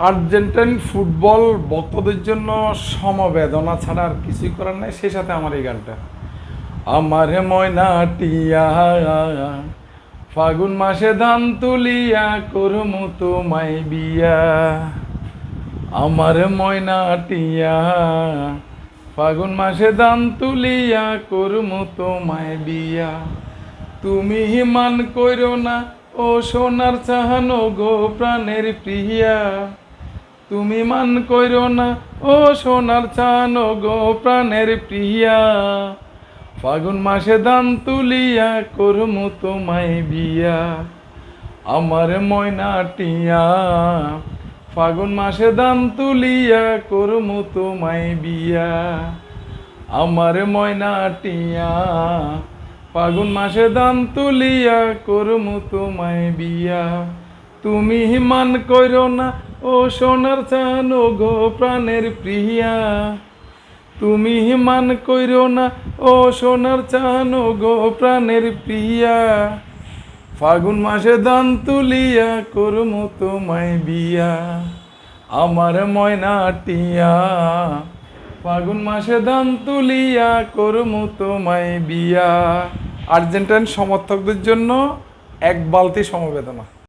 Argentine football ভক্তদের জন্য সমবেদনা ছাড়া আর কিছুই করার নাই। সেই সাথে আমার এই গানটা, আমার ময়না টিয়া ফাগুন মাসে ধান তুলিয়া করমু তোমায় বিয়া। আমার ময়না টিয়া ফাগুন মাসে ধান তুলিয়া করমু তোমায় বিয়া। তুমি মান কইরো না ও সোনার চাহানো গো প্রাণের প্রিয়া। তুমি মান কইরো না ও সোনার চাহানো গো প্রাণের প্রিয়া। ফাগুন মাসে ধান তুলিয়া করমু তোমায় বিয়া। আমার ময়না টিয়া ফাগুন মাসে ধান তুলিয়া করমু তোমায় বিয়া। আমার ময়না টিয়া ফাগুন মাসে ধান তুলিয়া করমু তোমায় বিয়া। তুমি মান কইরো না ও সোনার চানো গো প্রাণের প্রিয়া। তুমি মান কইরো না ও সোনার চানো গো প্রাণের প্রিয়া। ফাগুন মাসে ধান তুলিয়া করমু তোমায় বিয়া। আমার ময়না টিয়া ফাগুন মাসে ধান তুলিয়া করমু তোমায় বিয়া। আর্জেন্টাইন সমর্থকদের জন্য এক বালতি সমবেদনা।